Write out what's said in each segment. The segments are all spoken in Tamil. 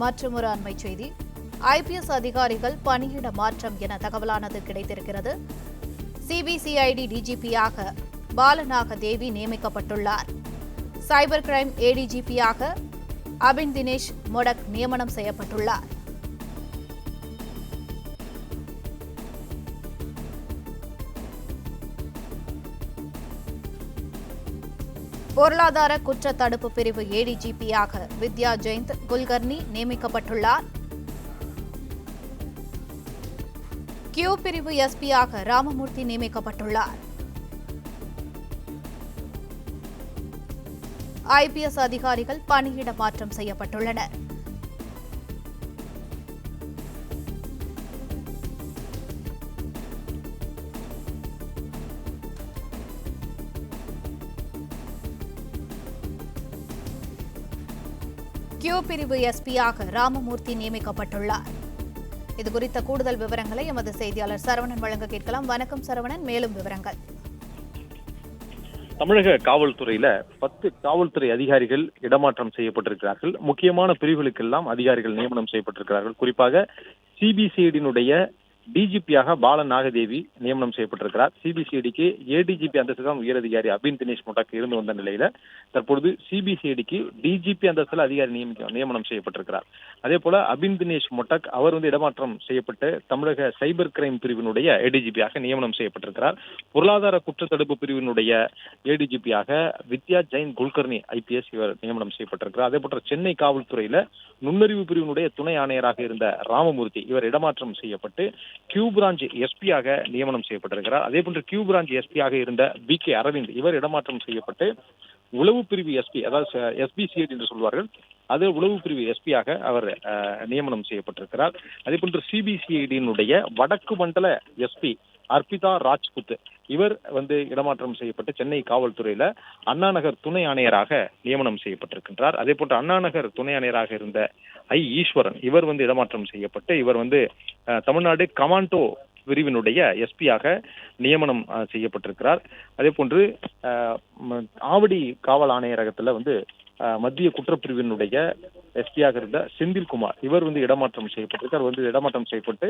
மற்றொரு அண்மை செய்தி. ஐபிஎஸ் அதிகாரிகள் பணியிட மாற்றம் என தகவலானது கிடைத்திருக்கிறது. சிபிசிஐடி டிஜிபியாக பாலநாக தேவி நியமிக்கப்பட்டுள்ளார். சைபர் கிரைம் ஏடிஜிபியாக அபின் தினேஷ் மொடக் நியமனம் செய்யப்பட்டுள்ளார். பொருளாதார குற்ற தடுப்பு பிரிவு ஏடிஜிபியாக வித்யா ஜெயந்த் குல்கர்னி நியமிக்கப்பட்டுள்ளார். கியூ பிரிவு எஸ்பியாக ராமமூர்த்தி நியமிக்கப்பட்டுள்ளார். ஐபிஎஸ் அதிகாரிகள் பணியிட மாற்றம் செய்யப்பட்டுள்ளனர். கியூ பிரிவு எஸ்பியாக ராமமூர்த்தி நியமிக்கப்பட்டுள்ளார். இதுகுறித்த கூடுதல் விவரங்களை எமது செய்தியாளர் சரவணன் வழங்க கேட்கலாம். வணக்கம் சரவணன், மேலும் விவரங்கள். தமிழக காவல்துறையில 10 காவல்துறை அதிகாரிகள் இடமாற்றம் செய்யப்பட்டிருக்கிறார்கள். முக்கியமான பிரிவுகளுக்கெல்லாம் அதிகாரிகள் நியமனம் செய்யப்பட்டிருக்கிறார்கள். குறிப்பாக சிபிசிஐடியினுடைய டிஜிபியாக பாலநாகதேவி நியமனம் செய்யப்பட்டிருக்கிறார். சிபிசிஐடிக்கு ஏடிஜிபி அந்தஸ்து உயரதிகாரி அபின் தினேஷ் மொடக் இருந்து வந்த நிலையில தற்பொழுது சிபிசிஐடிக்கு டிஜிபி அந்தஸ்தில் அதிகாரி நியமனம் செய்யப்பட்டிருக்கிறார். அதே போல அபின் தினேஷ் மொடக் அவர் இடமாற்றம் செய்யப்பட்டு தமிழக சைபர் கிரைம் பிரிவினுடைய ஏடிஜிபியாக நியமனம் செய்யப்பட்டிருக்கிறார். பொருளாதார குற்றத்தடுப்பு பிரிவினுடைய ஏடிஜிபியாக வித்யா ஜெயின் குல்கர்னி ஐபிஎஸ் இவர் நியமனம் செய்யப்பட்டிருக்கிறார். அதே போன்ற சென்னை காவல்துறையில நுண்ணறிவு பிரிவினுடைய துணை ஆணையராக இருந்த ராமமூர்த்தி இவர் இடமாற்றம் செய்யப்பட்டு கியூ பிரான்ச் எஸ்பியாக நியமனம் செய்யப்பட்டிருக்கிறார். அதே போன்று கியூ பிரான்ச் எஸ்பியாக இருந்த BK அரவிந்த் இவர் இடமாற்றம் செய்யப்பட்டு உளவு பிரிவு எஸ்பி, அதாவது எஸ்பிசிஐடி என்று சொல்வார்கள், அது உளவு பிரிவு எஸ்பியாக அவர் நியமனம் செய்யப்பட்டிருக்கிறார். அதே போன்று சிபிசிஐடியினுடைய வடக்கு மண்டல எஸ்பி அர்பிதா ராஜ்புத் இவர் இடமாற்றம் செய்யப்பட்டு சென்னை காவல்துறையில அண்ணாநகர் துணை ஆணையராக நியமனம் செய்யப்பட்டிருக்கின்றார். அதே போன்று அண்ணாநகர் துணை ஆணையராக இருந்த ஈஸ்வரன் இவர் இடமாற்றம் செய்யப்பட்டு இவர் தமிழ்நாடு கமாண்டோ பிரிவினுடைய எஸ்பியாக நியமனம் செய்யப்பட்டிருக்கிறார். அதே போன்று ஆவடி காவல் ஆணையரகத்துல மத்திய குற்றப்பிரிவினுடைய எஸ்பியாக இருந்த செந்தில்குமார் இவர் இடமாற்றம் செய்யப்பட்டிருக்கார். இடமாற்றம் செய்யப்பட்டு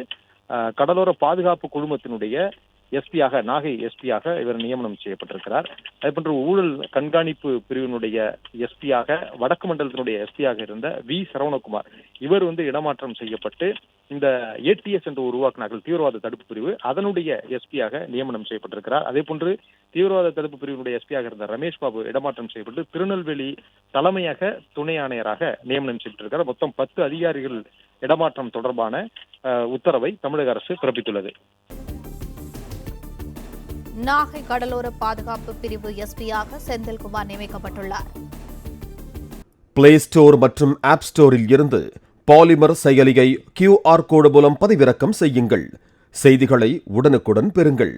கடலோர பாதுகாப்பு குழுமத்தினுடைய எஸ்பியாக நாகை எஸ்பியாக இவர் நியமனம் செய்யப்பட்டிருக்கிறார். அதே போன்று ஊழல் கண்காணிப்பு பிரிவினுடைய எஸ்பியாக வடக்கு மண்டலத்தினுடைய எஸ்பியாக இருந்த சரவணகுமார் இவர் இடமாற்றம் செய்யப்பட்டு இந்த ஏடிஎஸ் என்று உருவாக்கினார்கள் தீவிரவாத தடுப்பு பிரிவு, அதனுடைய எஸ்பியாக நியமனம் செய்யப்பட்டிருக்கிறார். அதே போன்று தீவிரவாத தடுப்பு பிரிவினுடைய எஸ்பியாக இருந்த ரமேஷ் பாபு இடமாற்றம் செய்யப்பட்டு திருநெல்வேலி தலைமையக துணை ஆணையராக நியமனம் செய்யப்பட்டிருக்கிறார். மொத்தம் 10 அதிகாரிகள் இடமாற்றம் தொடர்பான உத்தரவை தமிழக அரசு பிறப்பித்துள்ளது. நாகை கடலோர பாதுகாப்பு பிரிவு எஸ்பியாக செந்தில்குமார் நியமிக்கப்பட்டுள்ளார். பிளே ஸ்டோர் மற்றும் ஆப் ஸ்டோரில் இருந்து பாலிமர் செயலியை QR கோடு மூலம் பதிவிறக்கம் செய்யுங்கள். செய்திகளை உடனுக்குடன் பெறுங்கள்.